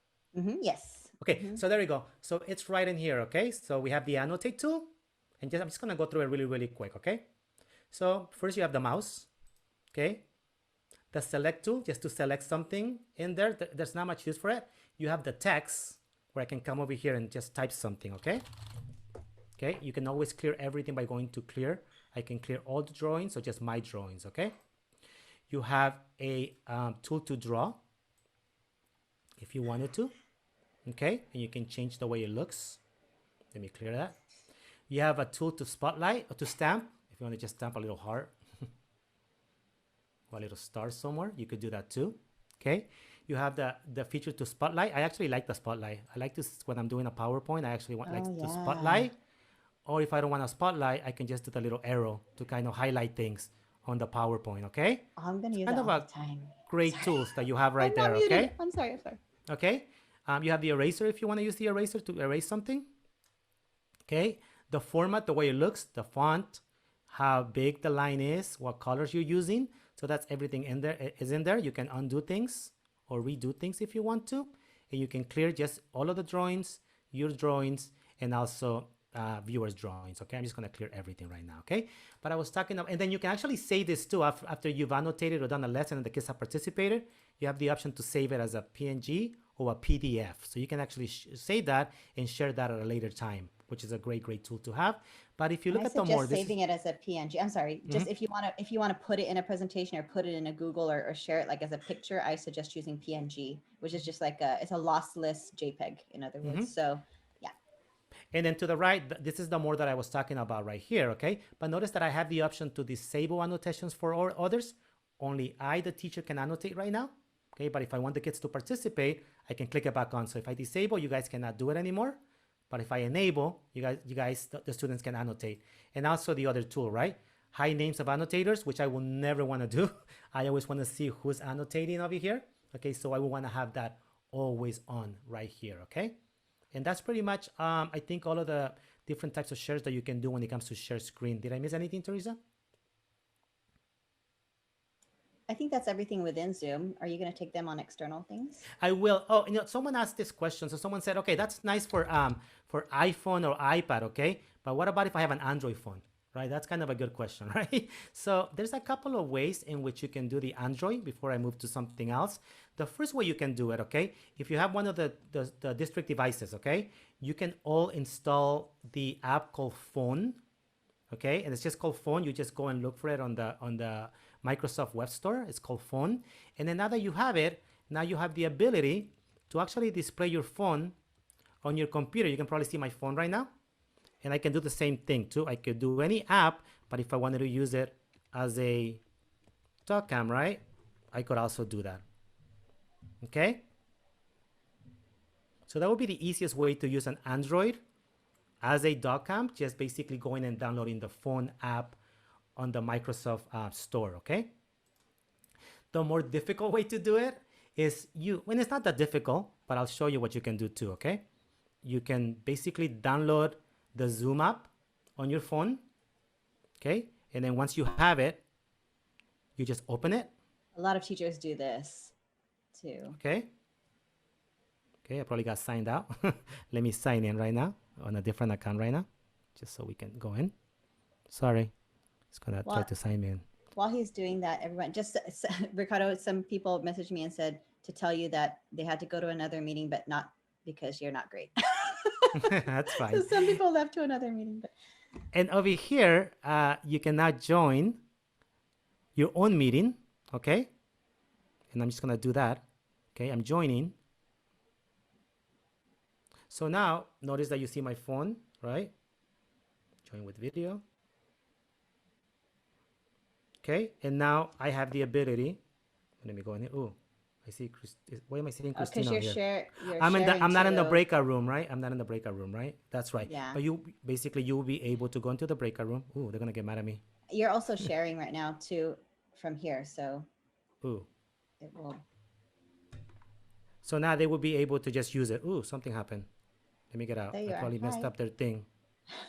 Speaker 1: Yes.
Speaker 2: Okay, so there we go. So it's right in here, okay? So we have the annotate tool. And I'm just gonna go through it really, really quick, okay? So first you have the mouse, okay? The select tool, just to select something in there. There's not much use for it. You have the text, where I can come over here and just type something, okay? Okay, you can always clear everything by going to clear. I can clear all the drawings or just my drawings, okay? You have a tool to draw, if you wanted to, okay? And you can change the way it looks. Let me clear that. You have a tool to spotlight or to stamp. If you want to just stamp a little heart or a little star somewhere, you could do that too, okay? You have the feature to spotlight. I actually like the spotlight. I like this when I'm doing a PowerPoint. I actually want to spotlight. Or if I don't want a spotlight, I can just do the little arrow to kind of highlight things on the PowerPoint, okay?
Speaker 1: I'm going to use that all the time.
Speaker 2: Great tools that you have right there, okay?
Speaker 1: I'm sorry.
Speaker 2: Okay. You have the eraser if you want to use the eraser to erase something. Okay. The format, the way it looks, the font, how big the line is, what colors you're using. So that's everything in there is in there. You can undo things or redo things if you want to. And you can clear just all of the drawings, your drawings, and also viewers' drawings. Okay, I'm just going to clear everything right now. Okay, but I was talking about, and then you can actually save this too after you've annotated or done a lesson and the kids have participated. You have the option to save it as a PNG or a PDF. So you can actually save that and share that at a later time, which is a great tool to have. But if you look at the more,
Speaker 1: saving it as a PNG. I'm sorry. Just if you want to put it in a presentation or put it in a Google or share it like as a picture, I suggest using PNG, which is just like it's a lossless JPEG, in other words. So yeah.
Speaker 2: And then to the right, this is the more that I was talking about right here, okay? But notice that I have the option to disable annotations for all others. Only I, the teacher, can annotate right now, okay? But if I want the kids to participate, I can click it back on. So if I disable, you guys cannot do it anymore. But if I enable, you guys, the students can annotate. And also the other tool, right? Hide names of annotators, which I will never want to do. I always want to see who's annotating over here. Okay, so I will want to have that always on right here, okay? And that's pretty much, I think, all of the different types of shares that you can do when it comes to share screen. Did I miss anything, Teresa?
Speaker 1: I think that's everything within Zoom. Are you going to take them on external things?
Speaker 2: I will. Oh, someone asked this question. So someone said, okay, that's nice for iPhone or iPad, okay? But what about if I have an Android phone, right? That's kind of a good question, right? So there's a couple of ways in which you can do the Android before I move to something else. The first way you can do it, okay? If you have one of the district devices, okay? You can all install the app called Phone, okay? And it's just called Phone. You just go and look for it on the Microsoft Web Store. It's called Phone. And then now that you have it, now you have the ability to actually display your phone on your computer. You can probably see my phone right now. And I can do the same thing too. I could do any app, but if I wanted to use it as a talk cam, right? I could also do that. Okay? So that would be the easiest way to use an Android as a doc cam, just basically going and downloading the phone app on the Microsoft Store, okay? The more difficult way to do it is when it's not that difficult, but I'll show you what you can do too, okay? You can basically download the Zoom app on your phone, okay? And then once you have it, you just open it.
Speaker 1: A lot of teachers do this too.
Speaker 2: Okay. Okay, I probably got signed out. Let me sign in right now on a different account right now, just so we can go in. Sorry. Just gonna try to sign in.
Speaker 1: While he's doing that, everyone, just Ricardo, some people messaged me and said, to tell you that they had to go to another meeting, but not because you're not great.
Speaker 2: That's fine.
Speaker 1: So some people left to another meeting, but
Speaker 2: And over here, you can now join your own meeting, okay? And I'm just gonna do that. Okay, I'm joining. So now, notice that you see my phone, right? Join with video. Okay, and now I have the ability. Let me go in here. Oh, I see. Why am I seeing Christina
Speaker 1: because
Speaker 2: here?
Speaker 1: you're
Speaker 2: I'm not in the
Speaker 1: to-
Speaker 2: breakout room, right? I'm not in the breakout room, right? That's right.
Speaker 1: Yeah.
Speaker 2: But you'll be able to go into the breakout room. Ooh, they're gonna get mad at me.
Speaker 1: You're also sharing right now too from here, so
Speaker 2: Ooh.
Speaker 1: it will.
Speaker 2: So now they will be able to just use it. Ooh, something happened. Let me get out.
Speaker 1: There
Speaker 2: I
Speaker 1: you are.
Speaker 2: probably messed
Speaker 1: Hi.
Speaker 2: up their thing.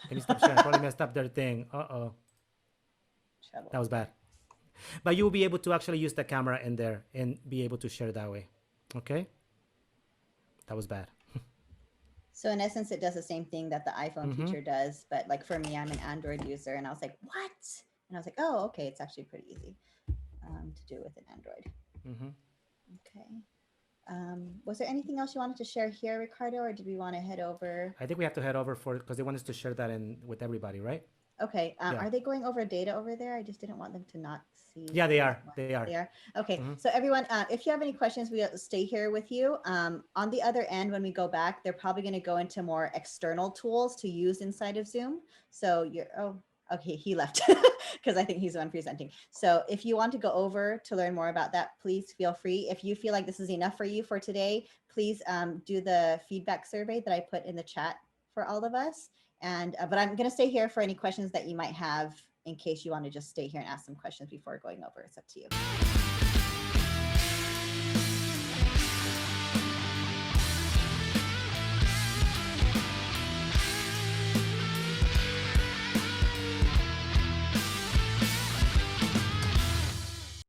Speaker 2: Let me stop sharing. I probably messed up their thing. Uh-oh.
Speaker 1: Trouble.
Speaker 2: That was bad. But you'll be able to actually use the camera in there and be able to share that way. Okay? That was bad.
Speaker 1: So in essence, it does the same thing that the iPhone feature does, but like for me, I'm an Android user, and I was like, "What?" And I was like, "Oh, okay, it's actually pretty easy to do with an Android." Okay. Was there anything else you wanted to share here, Ricardo, or did we want to head over?
Speaker 2: I think we have to head over because they want us to share that with everybody, right?
Speaker 1: Okay.
Speaker 2: Yeah.
Speaker 1: Are they going over data over there? I just didn't want them to not see.
Speaker 2: Yeah, they are.
Speaker 1: They are. Okay.
Speaker 2: Mhm.
Speaker 1: So everyone, if you have any questions, we'll stay here with you. On the other end, when we go back, they're probably going to go into more external tools to use inside of Zoom. So okay, he left because I think he's the one presenting. So if you want to go over to learn more about that, please feel free. If you feel like this is enough for you for today, please do the feedback survey that I put in the chat for all of us. And but I'm going to stay here for any questions that you might have in case you want to just stay here and ask some questions before going over. It's up to you.